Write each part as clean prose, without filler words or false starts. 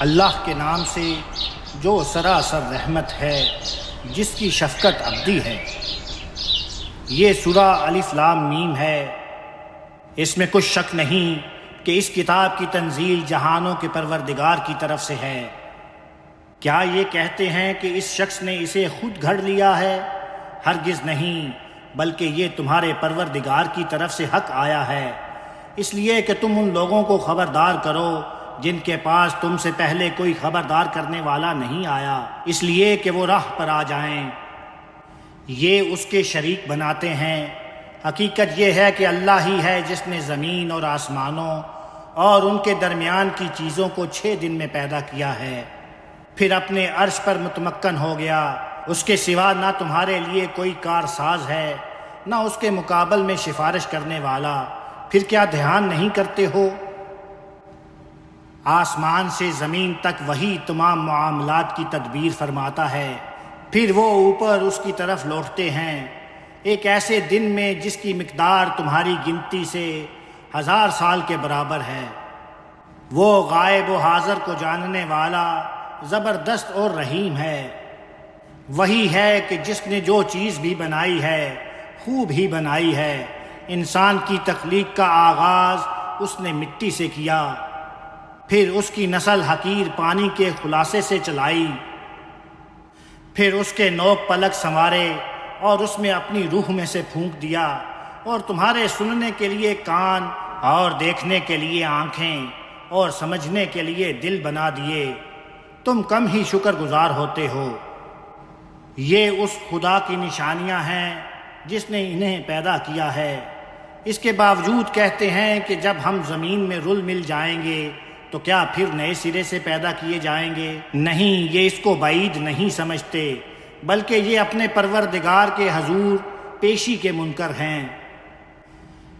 اللہ کے نام سے جو سراسر رحمت ہے، جس کی شفقت ابدی ہے۔ یہ سورہ الف لام میم ہے۔ اس میں کچھ شک نہیں کہ اس کتاب کی تنزیل جہانوں کے پروردگار کی طرف سے ہے۔ کیا یہ کہتے ہیں کہ اس شخص نے اسے خود گھڑ لیا ہے؟ ہرگز نہیں، بلکہ یہ تمہارے پروردگار کی طرف سے حق آیا ہے، اس لیے کہ تم ان لوگوں کو خبردار کرو جن کے پاس تم سے پہلے کوئی خبردار کرنے والا نہیں آیا، اس لیے کہ وہ راہ پر آ جائیں۔ یہ اس کے شریک بناتے ہیں۔ حقیقت یہ ہے کہ اللہ ہی ہے جس نے زمین اور آسمانوں اور ان کے درمیان کی چیزوں کو 6 دن میں پیدا کیا ہے، پھر اپنے عرش پر متمکن ہو گیا۔ اس کے سوا نہ تمہارے لیے کوئی کارساز ہے، نہ اس کے مقابل میں سفارش کرنے والا۔ پھر کیا دھیان نہیں کرتے ہو؟ آسمان سے زمین تک وہی تمام معاملات کی تدبیر فرماتا ہے، پھر وہ اوپر اس کی طرف لوٹتے ہیں ایک ایسے دن میں جس کی مقدار تمہاری گنتی سے 1000 سال کے برابر ہے۔ وہ غائب و حاضر کو جاننے والا، زبردست اور رحیم ہے۔ وہی ہے کہ جس نے جو چیز بھی بنائی ہے خوب ہی بنائی ہے۔ انسان کی تخلیق کا آغاز اس نے مٹی سے کیا، پھر اس کی نسل حقیر پانی کے خلاصے سے چلائی، پھر اس کے نوک پلک سنوارے اور اس میں اپنی روح میں سے پھونک دیا، اور تمہارے سننے کے لیے کان اور دیکھنے کے لیے آنکھیں اور سمجھنے کے لیے دل بنا دیے۔ تم کم ہی شکر گزار ہوتے ہو۔ یہ اس خدا کی نشانیاں ہیں جس نے انہیں پیدا کیا ہے۔ اس کے باوجود کہتے ہیں کہ جب ہم زمین میں رل مل جائیں گے تو کیا پھر نئے سرے سے پیدا کیے جائیں گے؟ نہیں، یہ اس کو بعید نہیں سمجھتے، بلکہ یہ اپنے پروردگار کے حضور پیشی کے منکر ہیں۔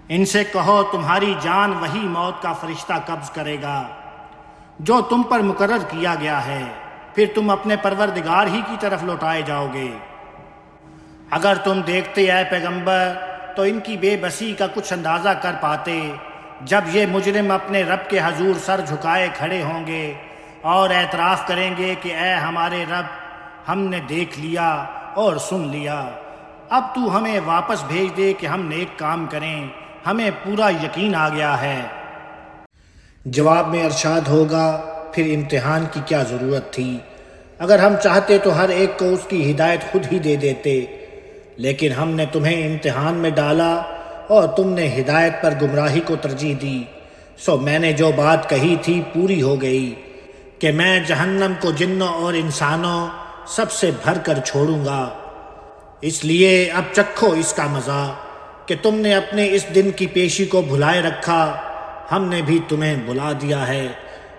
ان سے کہو تمہاری جان وہی موت کا فرشتہ قبض کرے گا جو تم پر مقرر کیا گیا ہے، پھر تم اپنے پروردگار ہی کی طرف لوٹائے جاؤ گے۔ اگر تم دیکھتے اے پیغمبر تو ان کی بے بسی کا کچھ اندازہ کر پاتے جب یہ مجرم اپنے رب کے حضور سر جھکائے کھڑے ہوں گے اور اعتراف کریں گے کہ اے ہمارے رب، ہم نے دیکھ لیا اور سن لیا، اب تو ہمیں واپس بھیج دے کہ ہم نیک کام کریں، ہمیں پورا یقین آ گیا ہے۔ جواب میں ارشاد ہوگا، پھر امتحان کی کیا ضرورت تھی؟ اگر ہم چاہتے تو ہر ایک کو اس کی ہدایت خود ہی دے دیتے، لیکن ہم نے تمہیں امتحان میں ڈالا اور تم نے ہدایت پر گمراہی کو ترجیح دی، سو میں نے جو بات کہی تھی پوری ہو گئی کہ میں جہنم کو جنوں اور انسانوں سب سے بھر کر چھوڑوں گا۔ اس لیے اب چکھو اس کا مزہ کہ تم نے اپنے اس دن کی پیشی کو بھلائے رکھا، ہم نے بھی تمہیں بلا دیا ہے،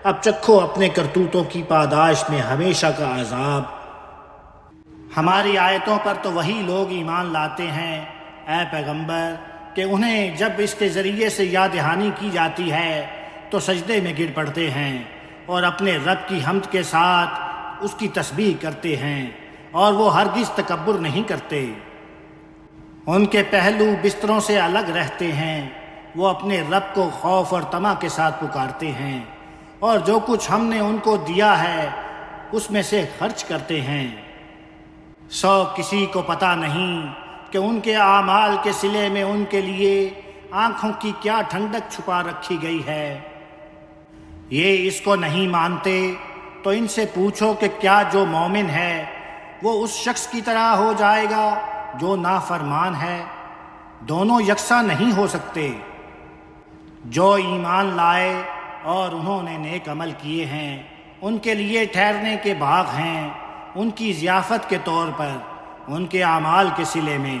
اب چکھو اپنے کرتوتوں کی پاداش میں ہمیشہ کا عذاب۔ ہماری آیتوں پر تو وہی لوگ ایمان لاتے ہیں اے پیغمبر کہ انہیں جب اس کے ذریعے سے یاد دہانی کی جاتی ہے تو سجدے میں گر پڑتے ہیں اور اپنے رب کی حمد کے ساتھ اس کی تسبیح کرتے ہیں، اور وہ ہرگز تکبر نہیں کرتے۔ ان کے پہلو بستروں سے الگ رہتے ہیں، وہ اپنے رب کو خوف اور طمع کے ساتھ پکارتے ہیں، اور جو کچھ ہم نے ان کو دیا ہے اس میں سے خرچ کرتے ہیں۔ سو کسی کو پتہ نہیں کہ ان کے اعمال کے صلے میں ان کے لیے آنکھوں کی کیا ٹھنڈک چھپا رکھی گئی ہے۔ یہ اس کو نہیں مانتے تو ان سے پوچھو کہ کیا جو مومن ہے وہ اس شخص کی طرح ہو جائے گا جو نافرمان ہے؟ دونوں یکساں نہیں ہو سکتے۔ جو ایمان لائے اور انہوں نے نیک عمل کیے ہیں ان کے لیے ٹھہرنے کے باغ ہیں، ان کی ضیافت کے طور پر، ان کے اعمال کے صلے میں۔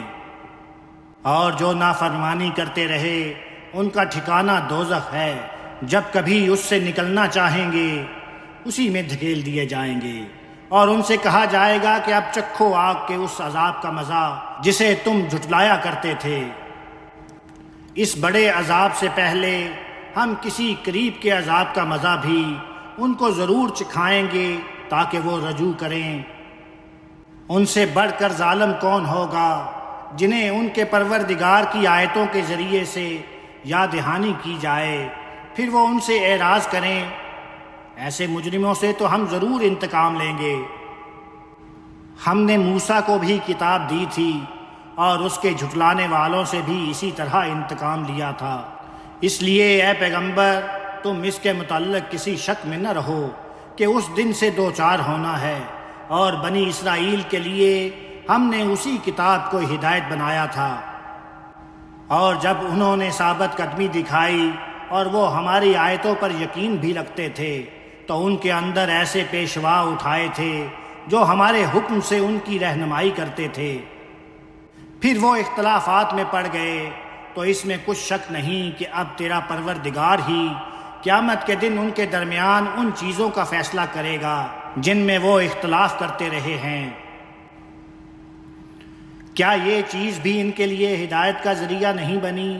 اور جو نافرمانی کرتے رہے ان کا ٹھکانہ دوزخ ہے، جب کبھی اس سے نکلنا چاہیں گے اسی میں دھکیل دیے جائیں گے، اور ان سے کہا جائے گا کہ اب چکھو آگ کے اس عذاب کا مزہ جسے تم جھٹلایا کرتے تھے۔ اس بڑے عذاب سے پہلے ہم کسی قریب کے عذاب کا مزہ بھی ان کو ضرور چکھائیں گے تاکہ وہ رجوع کریں۔ ان سے بڑھ کر ظالم کون ہوگا جنہیں ان کے پروردگار کی آیتوں کے ذریعے سے یاد دہانی کی جائے، پھر وہ ان سے اعراض کریں ایسے مجرموں سے تو ہم ضرور انتقام لیں گے۔ ہم نے موسیٰ کو بھی کتاب دی تھی اور اس کے جھٹلانے والوں سے بھی اسی طرح انتقام لیا تھا، اس لیے اے پیغمبر تم اس کے متعلق کسی شک میں نہ رہو کہ اس دن سے دوچار ہونا ہے، اور بنی اسرائیل کے لیے ہم نے اسی کتاب کو ہدایت بنایا تھا۔ اور جب انہوں نے ثابت قدمی دکھائی اور وہ ہماری آیتوں پر یقین بھی رکھتے تھے تو ان کے اندر ایسے پیشوا اٹھائے تھے جو ہمارے حکم سے ان کی رہنمائی کرتے تھے۔ پھر وہ اختلافات میں پڑ گئے، تو اس میں کچھ شک نہیں کہ اب تیرا پروردگار ہی قیامت کے دن ان کے درمیان ان چیزوں کا فیصلہ کرے گا جن میں وہ اختلاف کرتے رہے ہیں۔ کیا یہ چیز بھی ان کے لیے ہدایت کا ذریعہ نہیں بنی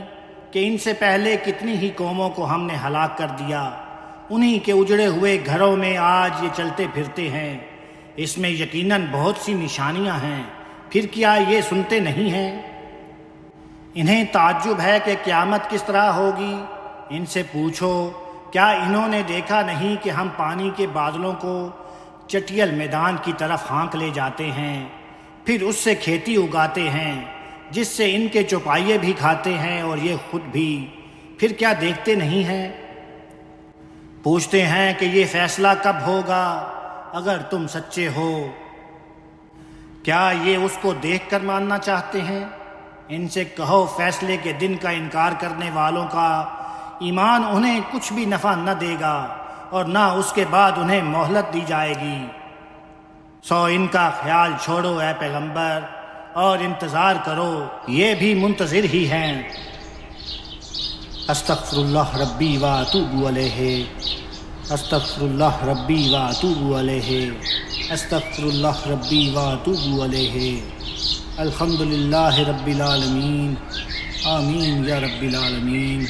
کہ ان سے پہلے کتنی ہی قوموں کو ہم نے ہلاک کر دیا، انہی کے اجڑے ہوئے گھروں میں آج یہ چلتے پھرتے ہیں، اس میں یقیناً بہت سی نشانیاں ہیں، پھر کیا یہ سنتے نہیں ہیں؟ انہیں تعجب ہے کہ قیامت کس طرح ہوگی؟ ان سے پوچھو کیا انہوں نے دیکھا نہیں کہ ہم پانی کے بادلوں کو چٹیل میدان کی طرف ہانک لے جاتے ہیں، پھر اس سے کھیتی اگاتے ہیں جس سے ان کے چوپائے بھی کھاتے ہیں اور یہ خود بھی، پھر کیا دیکھتے نہیں ہیں؟ پوچھتے ہیں کہ یہ فیصلہ کب ہوگا اگر تم سچے ہو؟ کیا یہ اس کو دیکھ کر ماننا چاہتے ہیں؟ ان سے کہو فیصلے کے دن کا انکار کرنے والوں کا ایمان انہیں کچھ بھی نفع نہ دے گا اور نہ اس کے بعد انہیں مہلت دی جائے گی۔ سو ان کا خیال چھوڑو اے پیغمبر اور انتظار کرو، یہ بھی منتظر ہی ہیں۔ استغفر اللہ ربی و اتوب الیہ، استغفر اللہ ربی و اتوب الیہ، استغفر اللہ ربی و اتوب الیہ۔ الحمدللہ رب العالمین، آمین یا رب العالمین۔